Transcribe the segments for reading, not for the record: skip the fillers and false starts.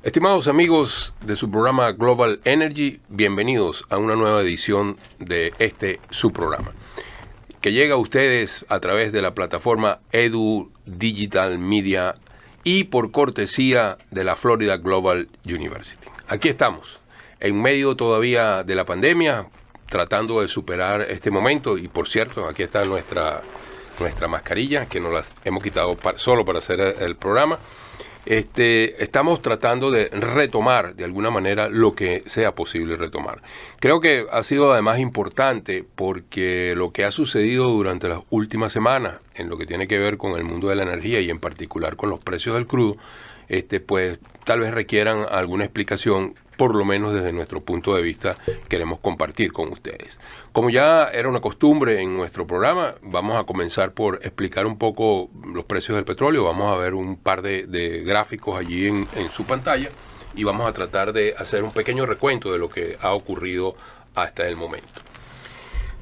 Estimados amigos de su programa Global Energy, bienvenidos a una nueva edición de su programa, que llega a ustedes a través de la plataforma Edu Digital Media y por cortesía de la Florida Global University. Aquí estamos, en medio todavía de la pandemia, tratando de superar este momento, y por cierto, aquí está nuestra mascarilla, que nos la hemos quitado solo para hacer el programa. Estamos tratando de retomar de alguna manera lo que sea posible retomar. Creo que ha sido además importante porque lo que ha sucedido durante las últimas semanas en lo que tiene que ver con el mundo de la energía y en particular con los precios del crudo, pues tal vez requieran alguna explicación, por lo menos desde nuestro punto de vista queremos compartir con ustedes. Como ya era una costumbre en nuestro programa, vamos a comenzar por explicar un poco los precios del petróleo. Vamos a ver un par de gráficos allí en su pantalla y vamos a tratar de hacer un pequeño recuento de lo que ha ocurrido hasta el momento.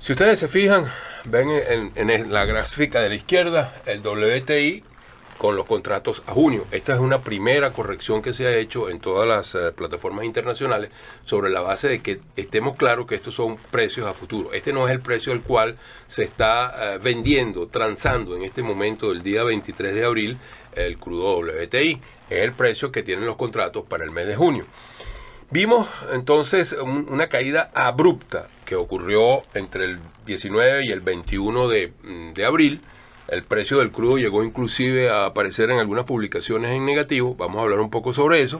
Si ustedes se fijan, ven en la gráfica de la izquierda el WTI con los contratos a junio. Esta es una primera corrección que se ha hecho en todas las plataformas internacionales sobre la base de que estemos claros que estos son precios a futuro. Este no es el precio al cual se está vendiendo, transando en este momento, el día 23 de abril, el crudo WTI. Es el precio que tienen los contratos para el mes de junio. Vimos entonces una caída abrupta que ocurrió entre el 19 y el 21 de abril. El precio del crudo llegó inclusive a aparecer en algunas publicaciones en negativo. Vamos a hablar un poco sobre eso.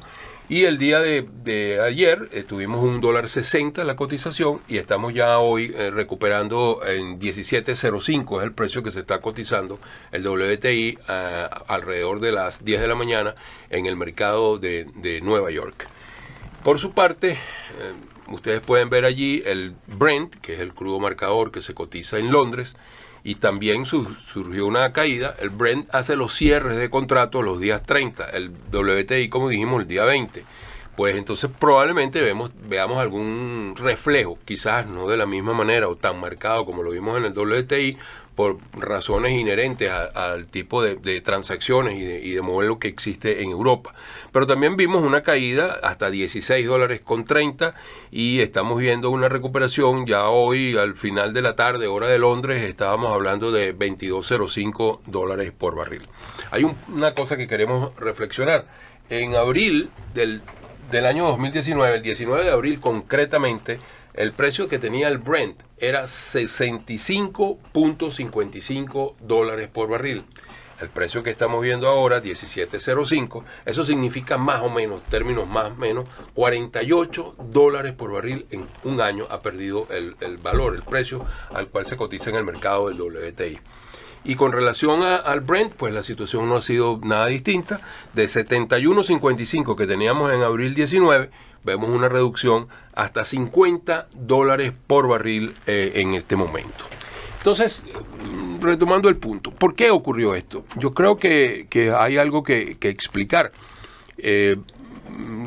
Y el día de ayer tuvimos $1.60 la cotización y estamos ya hoy recuperando en 17.05, es el precio que se está cotizando el WTI alrededor de las 10 de la mañana en el mercado de Nueva York. Por su parte, ustedes pueden ver allí el Brent, que es el crudo marcador que se cotiza en Londres, y también surgió una caída. El Brent hace los cierres de contrato los días 30, el WTI, como dijimos, el día 20. Pues entonces probablemente veamos algún reflejo, quizás no de la misma manera o tan marcado como lo vimos en el WTI, por razones inherentes al tipo de transacciones y de modelo que existe en Europa. Pero también vimos una caída hasta $16.30 y estamos viendo una recuperación. Ya hoy, al final de la tarde, hora de Londres, estábamos hablando de $22.05 por barril. Hay una cosa que queremos reflexionar. En abril del año 2019, el 19 de abril concretamente, el precio que tenía el Brent era $65.55 por barril. El precio que estamos viendo ahora, 17.05, eso significa más o menos, términos más o menos, $48 por barril en un año ha perdido el valor, el precio al cual se cotiza en el mercado del WTI. Y con relación al Brent, pues la situación no ha sido nada distinta. De 71.55 que teníamos en abril 19, vemos una reducción hasta $50 por barril en este momento. Entonces, retomando el punto, ¿por qué ocurrió esto? Yo creo que hay algo que explicar.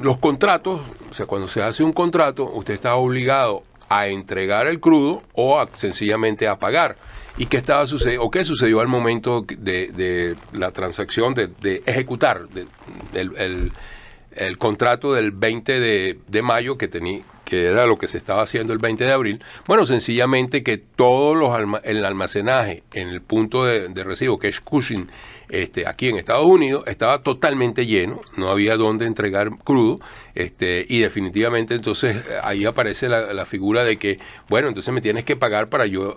Los contratos, o sea, cuando se hace un contrato, usted está obligado a entregar el crudo o sencillamente a pagar. ¿Y qué estaba sucediendo? ¿O qué sucedió al momento de la transacción, de ejecutar el contrato del 20 de mayo que era lo que se estaba haciendo el 20 de abril? Bueno, sencillamente que todo el almacenaje en el punto de recibo, que es Cushing, aquí en Estados Unidos, estaba totalmente lleno, no había dónde entregar crudo, y definitivamente entonces ahí aparece la figura de que, bueno, entonces me tienes que pagar para yo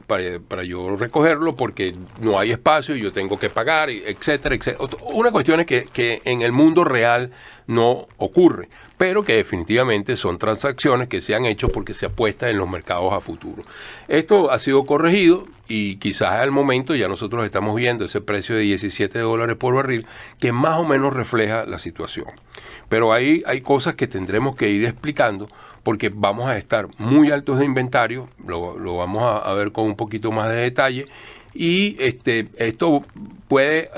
recogerlo porque no hay espacio y yo tengo que pagar, etcétera, etcétera. Una cuestión es que en el mundo real no ocurre, pero que definitivamente son transacciones que se han hecho porque se apuesta en los mercados a futuro. Esto ha sido corregido y quizás al momento ya nosotros estamos viendo ese precio de $17 por barril que más o menos refleja la situación. Pero hay cosas que tendremos que ir explicando porque vamos a estar muy altos de inventario, lo vamos a ver con un poquito más de detalle, y esto puede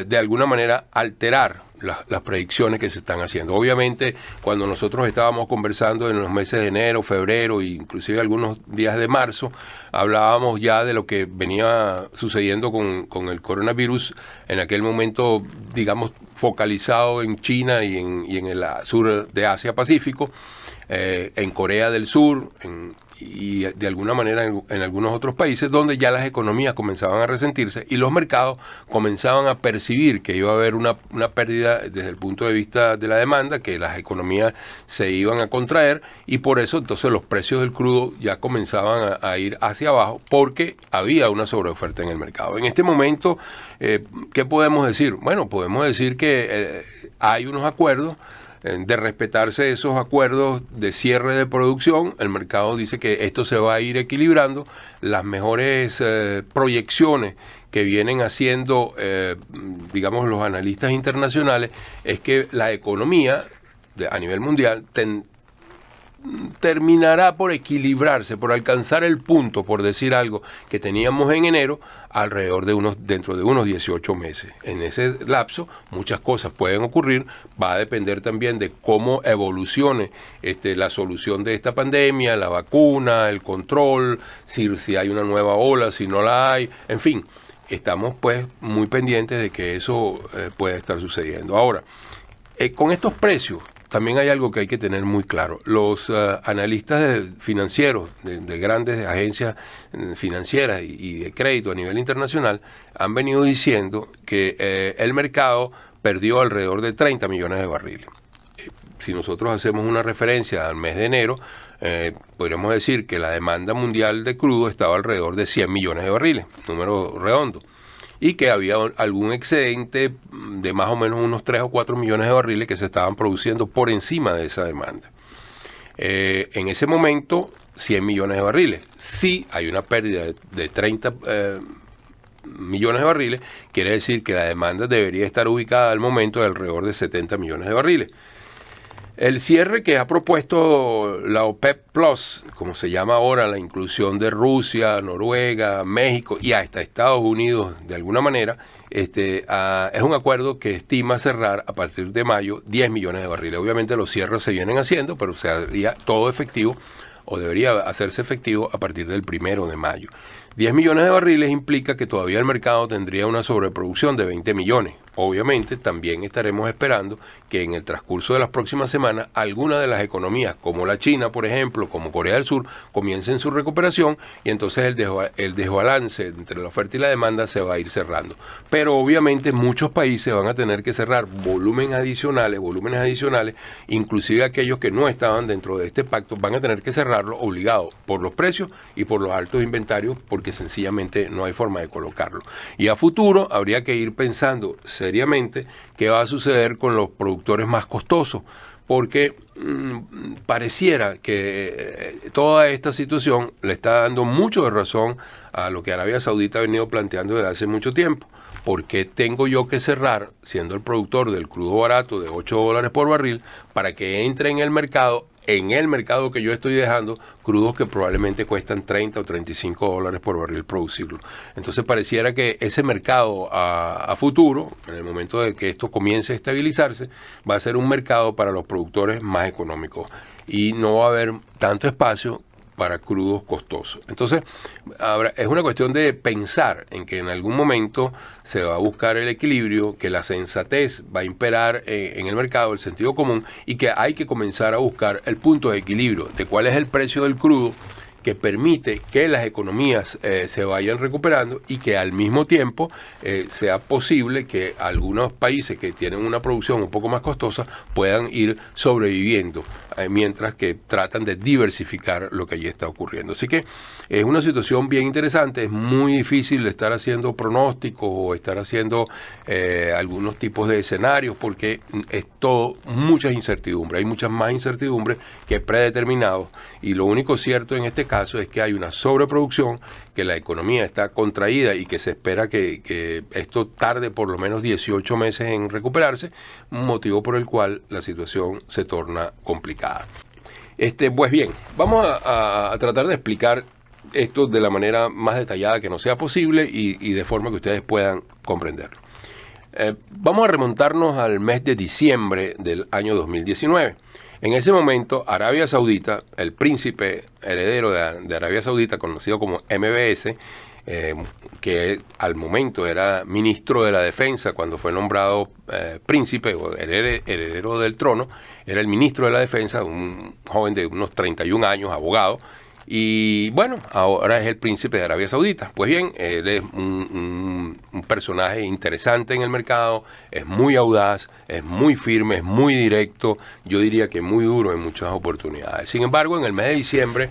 de alguna manera alterar las predicciones que se están haciendo. Obviamente, cuando nosotros estábamos conversando en los meses de enero, febrero e inclusive algunos días de marzo, hablábamos ya de lo que venía sucediendo con el coronavirus. En aquel momento, digamos, focalizado en China y en el sur de Asia-Pacífico, en Corea del Sur, y de alguna manera en algunos otros países donde ya las economías comenzaban a resentirse y los mercados comenzaban a percibir que iba a haber una pérdida desde el punto de vista de la demanda, que las economías se iban a contraer, y por eso entonces los precios del crudo ya comenzaban a ir hacia abajo porque había una sobreoferta en el mercado. En este momento, ¿qué podemos decir? Bueno, podemos decir que hay unos acuerdos. De respetarse esos acuerdos de cierre de producción, el mercado dice que esto se va a ir equilibrando. Las mejores proyecciones que vienen haciendo, digamos, los analistas internacionales, es que la economía a nivel mundial terminará por equilibrarse, por alcanzar el punto, por decir algo, que teníamos en enero, dentro de unos 18 meses. En ese lapso muchas cosas pueden ocurrir, va a depender también de cómo evolucione la solución de esta pandemia, la vacuna, el control, si hay una nueva ola, si no la hay, en fin, estamos pues muy pendientes de que eso pueda estar sucediendo. Ahora, con estos precios, también hay algo que hay que tener muy claro. Los analistas financieros de grandes agencias financieras y de crédito a nivel internacional han venido diciendo que el mercado perdió alrededor de 30 millones de barriles. Si nosotros hacemos una referencia al mes de enero, podríamos decir que la demanda mundial de crudo estaba alrededor de 100 millones de barriles, número redondo, y que había algún excedente de más o menos unos 3 o 4 millones de barriles que se estaban produciendo por encima de esa demanda. En ese momento, 100 millones de barriles. Si hay una pérdida de 30 millones de barriles, quiere decir que la demanda debería estar ubicada al momento de alrededor de 70 millones de barriles. El cierre que ha propuesto la OPEP Plus, como se llama ahora, la inclusión de Rusia, Noruega, México y hasta Estados Unidos de alguna manera, es un acuerdo que estima cerrar a partir de mayo 10 millones de barriles. Obviamente los cierres se vienen haciendo, pero se haría todo efectivo o debería hacerse efectivo a partir del 1 de mayo. 10 millones de barriles implica que todavía el mercado tendría una sobreproducción de 20 millones. Obviamente también estaremos esperando que en el transcurso de las próximas semanas algunas de las economías, como la China, por ejemplo, como Corea del Sur, comiencen su recuperación y entonces el desbalance entre la oferta y la demanda se va a ir cerrando. Pero obviamente muchos países van a tener que cerrar volúmenes adicionales, inclusive aquellos que no estaban dentro de este pacto van a tener que cerrarlo obligados por los precios y por los altos inventarios, porque sencillamente no hay forma de colocarlo. Y a futuro habría que ir pensando seriamente qué va a suceder con los productores más costosos, porque pareciera que toda esta situación le está dando mucho de razón a lo que Arabia Saudita ha venido planteando desde hace mucho tiempo. ¿Por qué tengo yo que cerrar, siendo el productor del crudo barato de $8 por barril, para que entre en el mercado que yo estoy dejando, crudos que probablemente cuestan $30 o $35 por barril producirlo? Entonces pareciera que ese mercado a futuro, en el momento de que esto comience a estabilizarse, va a ser un mercado para los productores más económicos y no va a haber tanto espacio para crudos costosos. Entonces, es una cuestión de pensar en que en algún momento se va a buscar el equilibrio, que la sensatez va a imperar en el mercado, el sentido común, y que hay que comenzar a buscar el punto de equilibrio de cuál es el precio del crudo que permite que las economías se vayan recuperando y que al mismo tiempo sea posible que algunos países que tienen una producción un poco más costosa puedan ir sobreviviendo, mientras que tratan de diversificar lo que allí está ocurriendo. Así que es una situación bien interesante, es muy difícil estar haciendo pronósticos o estar haciendo algunos tipos de escenarios, porque es todo muchas incertidumbres, hay muchas más incertidumbres que predeterminados, y lo único cierto en este caso es que hay una sobreproducción, que la economía está contraída y que se espera que esto tarde por lo menos 18 meses en recuperarse, motivo por el cual la situación se torna complicada. Pues bien, vamos a tratar de explicar esto de la manera más detallada que nos sea posible y de forma que ustedes puedan comprenderlo. Vamos a remontarnos al mes de diciembre del año 2019. En ese momento, Arabia Saudita, el príncipe heredero de Arabia Saudita, conocido como MBS, que al momento era ministro de la Defensa cuando fue nombrado príncipe o heredero del trono, era el ministro de la Defensa, un joven de unos 31 años, abogado, y bueno, ahora es el príncipe de Arabia Saudita. Pues bien, él es un personaje interesante en el mercado, es muy audaz, es muy firme, es muy directo, yo diría que muy duro en muchas oportunidades. Sin embargo, en el mes de diciembre,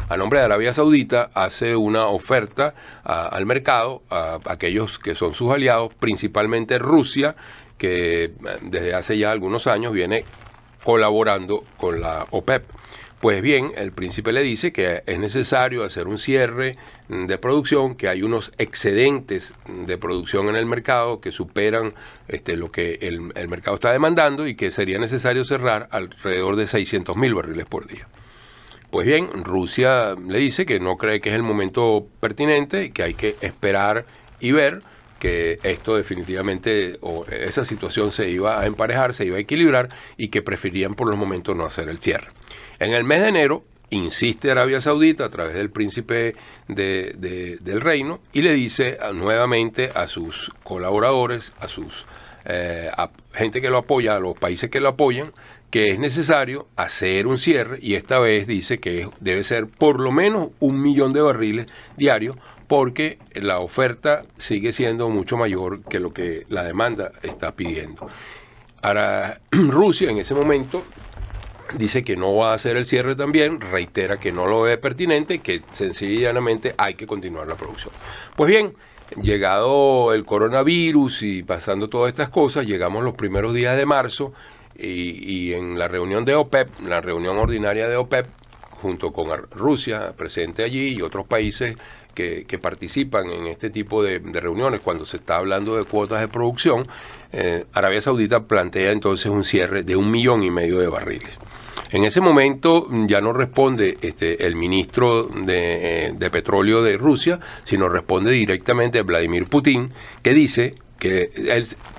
a nombre de Arabia Saudita, hace una oferta al mercado, a aquellos que son sus aliados, principalmente Rusia, que desde hace ya algunos años viene colaborando con la OPEP. Pues bien, el príncipe le dice que es necesario hacer un cierre de producción, que hay unos excedentes de producción en el mercado que superan lo que el mercado está demandando y que sería necesario cerrar alrededor de 600.000 barriles por día. Pues bien, Rusia le dice que no cree que es el momento pertinente, que hay que esperar y ver que esto definitivamente, o esa situación se iba a emparejar, se iba a equilibrar y que preferían por los momentos no hacer el cierre. En el mes de enero insiste Arabia Saudita a través del príncipe del reino y le dice nuevamente a sus colaboradores, a sus a gente que lo apoya, a los países que lo apoyan, que es necesario hacer un cierre, y esta vez dice que debe ser por lo menos 1 millón de barriles diarios, porque la oferta sigue siendo mucho mayor que lo que la demanda está pidiendo. Ahora, Rusia en ese momento dice que no va a hacer el cierre también, reitera que no lo ve pertinente, que sencillamente hay que continuar la producción. Pues bien, llegado el coronavirus y pasando todas estas cosas, llegamos los primeros días de marzo y en la reunión de OPEP, la reunión ordinaria de OPEP, junto con Rusia presente allí y otros países que participan en este tipo de reuniones cuando se está hablando de cuotas de producción, Arabia Saudita plantea entonces un cierre de 1,5 millones de barriles. En ese momento ya no responde el ministro de Petróleo de Rusia, sino responde directamente Vladimir Putin, que dice que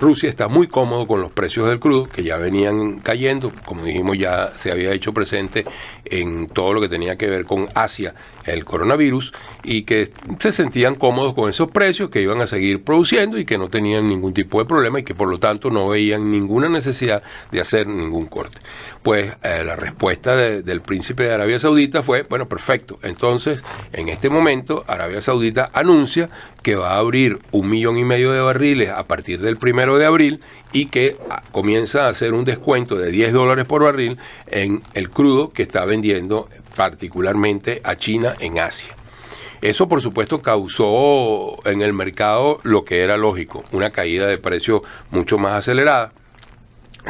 Rusia está muy cómodo con los precios del crudo, que ya venían cayendo, como dijimos, ya se había hecho presente en todo lo que tenía que ver con Asia, el coronavirus, y que se sentían cómodos con esos precios, que iban a seguir produciendo y que no tenían ningún tipo de problema y que por lo tanto no veían ninguna necesidad de hacer ningún corte. Pues la respuesta del príncipe de Arabia Saudita fue, bueno, perfecto, entonces en este momento Arabia Saudita anuncia que va a abrir 1,5 millones de barriles a partir del 1 de abril y que comienza a hacer un descuento de $10 por barril en el crudo que está vendiendo particularmente a China en Asia. Eso, por supuesto, causó en el mercado lo que era lógico, una caída de precios mucho más acelerada.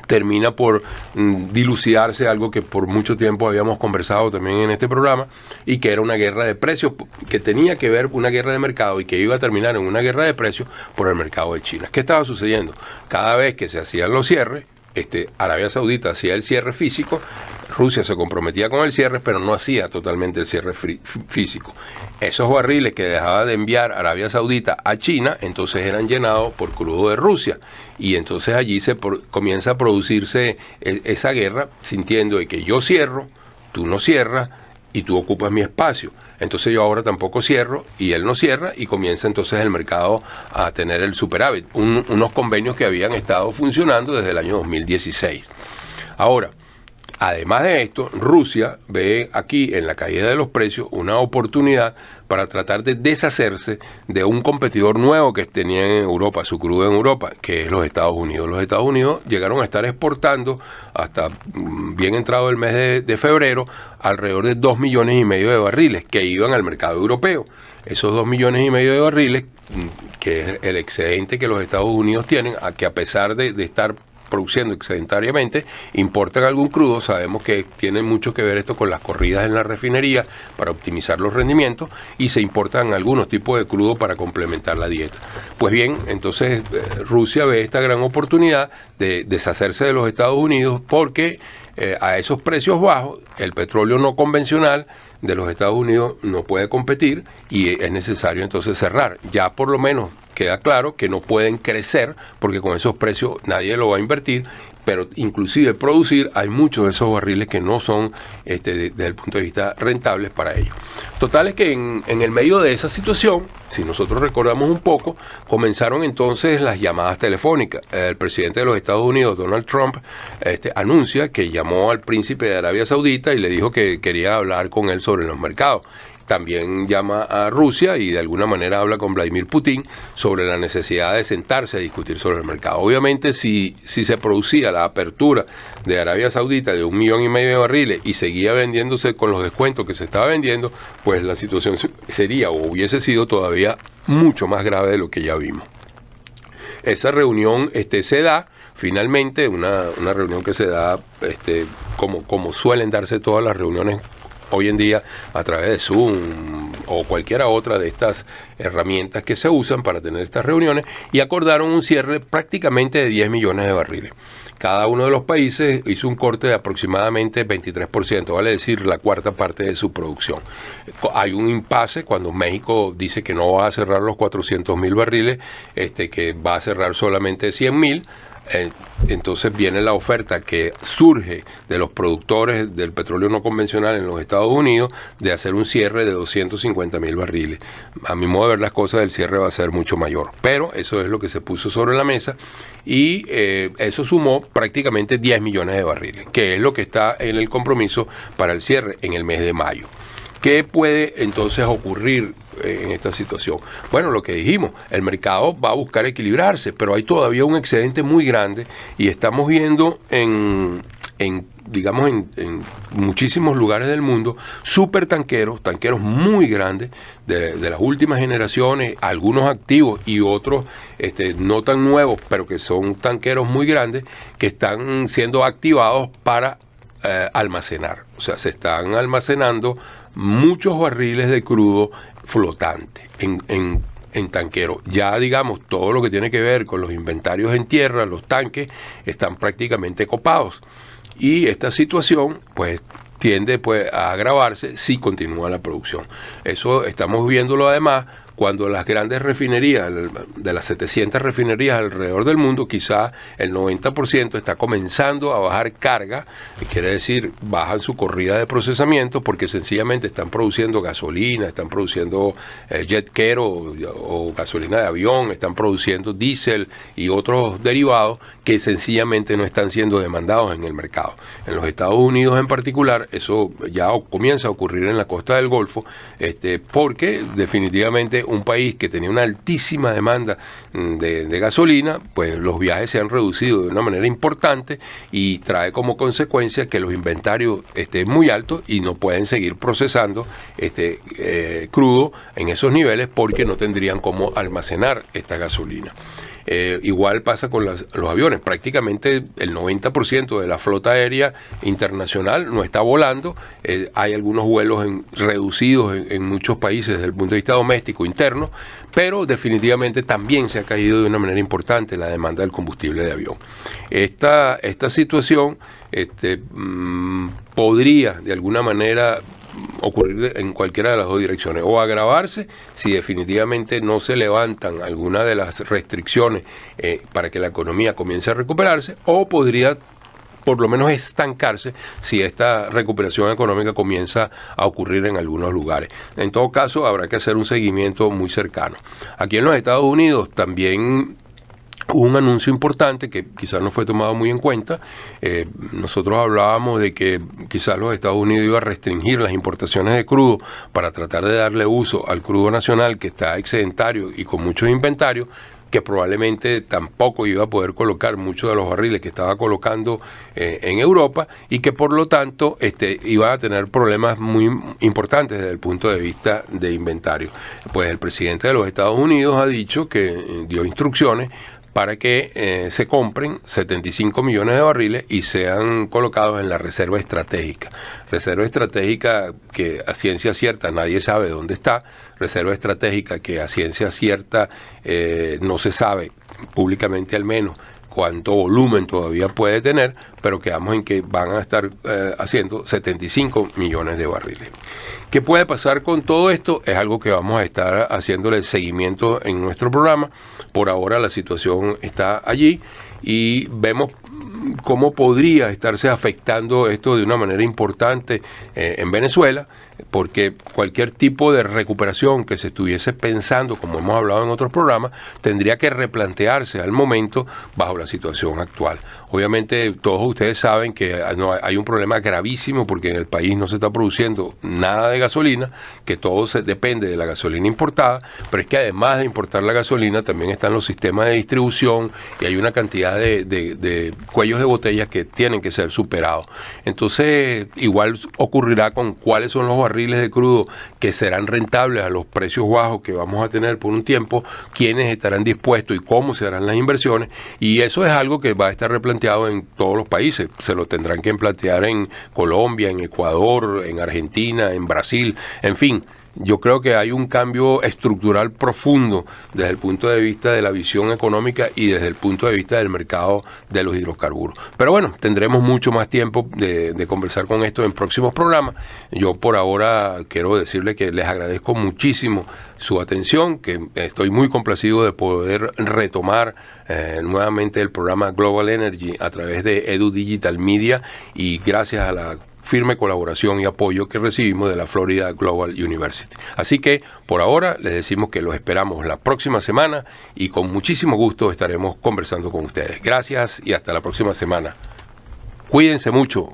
Termina por dilucidarse algo que por mucho tiempo habíamos conversado también en este programa, y que era una guerra de precios, que tenía que ver una guerra de mercado y que iba a terminar en una guerra de precios por el mercado de China. ¿Qué estaba sucediendo? Cada vez que se hacían los cierres, Arabia Saudita hacía el cierre físico, Rusia se comprometía con el cierre, pero no hacía totalmente el cierre físico. Esos barriles que dejaba de enviar Arabia Saudita a China, entonces eran llenados por crudo de Rusia. Y entonces allí comienza a producirse esa guerra, sintiendo de que yo cierro, tú no cierras y tú ocupas mi espacio. Entonces yo ahora tampoco cierro y él no cierra, y comienza entonces el mercado a tener el superávit. Unos convenios que habían estado funcionando desde el año 2016. Ahora, además de esto, Rusia ve aquí en la caída de los precios una oportunidad para tratar de deshacerse de un competidor nuevo que tenía en Europa, su crudo en Europa, que es los Estados Unidos. Los Estados Unidos llegaron a estar exportando hasta bien entrado el mes de febrero alrededor de 2,5 millones de barriles que iban al mercado europeo. Esos 2,5 millones de barriles, que es el excedente que los Estados Unidos tienen, que a pesar de estar produciendo excedentariamente, importan algún crudo. Sabemos que tiene mucho que ver esto con las corridas en la refinería para optimizar los rendimientos, y se importan algunos tipos de crudo para complementar la dieta. Pues bien, entonces Rusia ve esta gran oportunidad de deshacerse de los Estados Unidos, porque a esos precios bajos el petróleo no convencional de los Estados Unidos no puede competir, y es necesario entonces cerrar. Ya por lo menos queda claro que no pueden crecer, porque con esos precios nadie lo va a invertir, pero inclusive producir, hay muchos de esos barriles que no son desde el punto de vista rentables para ellos. Total es que en el medio de esa situación, si nosotros recordamos un poco, comenzaron entonces las llamadas telefónicas. El presidente de los Estados Unidos, Donald Trump, anuncia que llamó al príncipe de Arabia Saudita y le dijo que quería hablar con él sobre los mercados. También llama a Rusia y de alguna manera habla con Vladimir Putin sobre la necesidad de sentarse a discutir sobre el mercado. Obviamente, si se producía la apertura de Arabia Saudita de 1,5 millones de barriles y seguía vendiéndose con los descuentos que se estaba vendiendo, pues la situación sería o hubiese sido todavía mucho más grave de lo que ya vimos. Esa reunión se da. Finalmente, una reunión que se da como suelen darse todas las reuniones hoy en día a través de Zoom o cualquiera otra de estas herramientas que se usan para tener estas reuniones, y acordaron un cierre prácticamente de 10 millones de barriles. Cada uno de los países hizo un corte de aproximadamente 23%, vale decir la cuarta parte de su producción. Hay un impasse cuando México dice que no va a cerrar los 400,000 barriles, que va a cerrar solamente 100,000. Entonces viene la oferta que surge de los productores del petróleo no convencional en los Estados Unidos de hacer un cierre de 250,000 barriles. A mi modo de ver las cosas, el cierre va a ser mucho mayor, pero eso es lo que se puso sobre la mesa, y eso sumó prácticamente 10 millones de barriles, que es lo que está en el compromiso para el cierre en el mes de mayo. ¿Qué puede entonces ocurrir en esta situación? Bueno, lo que dijimos, el mercado va a buscar equilibrarse, pero hay todavía un excedente muy grande, y estamos viendo en muchísimos lugares del mundo tanqueros muy grandes de las últimas generaciones, algunos activos y otros no tan nuevos, pero que son tanqueros muy grandes, que están siendo activados para almacenar. O sea, se están almacenando muchos barriles de crudo flotante en tanqueros. Ya digamos, todo lo que tiene que ver con los inventarios en tierra, los tanques, están prácticamente copados. Y esta situación, pues, tiende a agravarse si continúa la producción. Eso estamos viéndolo además cuando las grandes refinerías, de las 700 refinerías alrededor del mundo, quizá el 90% está comenzando a bajar carga, quiere decir, bajan su corrida de procesamiento porque sencillamente están produciendo gasolina, están produciendo jet fuel o gasolina de avión, están produciendo diésel y otros derivados que sencillamente no están siendo demandados en el mercado. En los Estados Unidos en particular, eso ya comienza a ocurrir en la costa del Golfo, porque definitivamente un país que tenía una altísima demanda de gasolina, pues los viajes se han reducido de una manera importante, y trae como consecuencia que los inventarios estén muy altos y no pueden seguir procesando crudo en esos niveles porque no tendrían cómo almacenar esta gasolina. Igual pasa con los aviones. Prácticamente el 90% de la flota aérea internacional no está volando. Hay algunos vuelos reducidos en muchos países desde el punto de vista doméstico interno, pero definitivamente también se ha caído de una manera importante la demanda del combustible de avión. Esta situación podría de alguna manera ocurrir en cualquiera de las dos direcciones, o agravarse si definitivamente no se levantan algunas de las restricciones para que la economía comience a recuperarse, o podría por lo menos estancarse si esta recuperación económica comienza a ocurrir en algunos lugares. En todo caso, habrá que hacer un seguimiento muy cercano. Aquí en los Estados Unidos también hubo un anuncio importante que quizás no fue tomado muy en cuenta. Nosotros hablábamos de que quizás los Estados Unidos iba a restringir las importaciones de crudo para tratar de darle uso al crudo nacional, que está excedentario y con muchos inventarios, que probablemente tampoco iba a poder colocar muchos de los barriles que estaba colocando en Europa, y que por lo tanto iba a tener problemas muy importantes desde el punto de vista de inventario. Pues el presidente de los Estados Unidos ha dicho que dio instrucciones para que se compren 75 millones de barriles y sean colocados en la reserva estratégica. Reserva estratégica que a ciencia cierta nadie sabe dónde está, reserva estratégica que a ciencia cierta no se sabe, públicamente al menos, cuánto volumen todavía puede tener, pero quedamos en que van a estar haciendo 75 millones de barriles. ¿Qué puede pasar con todo esto? Es algo que vamos a estar haciéndole seguimiento en nuestro programa. Por ahora la situación está allí y vemos cómo podría estarse afectando esto de una manera importante en Venezuela, porque cualquier tipo de recuperación que se estuviese pensando, como hemos hablado en otros programas, tendría que replantearse al momento bajo la situación actual. Obviamente todos ustedes saben que hay un problema gravísimo porque en el país no se está produciendo nada de gasolina, que todo depende de la gasolina importada, pero es que además de importar la gasolina también están los sistemas de distribución y hay una cantidad de cuellos de botella que tienen que ser superados. Entonces igual ocurrirá con cuáles son los barriles de crudo que serán rentables a los precios bajos que vamos a tener por un tiempo, quiénes estarán dispuestos y cómo se harán las inversiones, y eso es algo que va a estar replanteado en todos los países. Se lo tendrán que plantear en Colombia, en Ecuador, en Argentina, en Brasil, en fin. Yo creo que hay un cambio estructural profundo desde el punto de vista de la visión económica y desde el punto de vista del mercado de los hidrocarburos. Pero bueno, tendremos mucho más tiempo de conversar con esto en próximos programas. Yo por ahora quiero decirle que les agradezco muchísimo su atención, que estoy muy complacido de poder retomar nuevamente el programa Global Energy a través de Edu Digital Media, y gracias a la firme colaboración y apoyo que recibimos de la Florida Global University. Así que por ahora les decimos que los esperamos la próxima semana y con muchísimo gusto estaremos conversando con ustedes. Gracias y hasta la próxima semana. Cuídense mucho.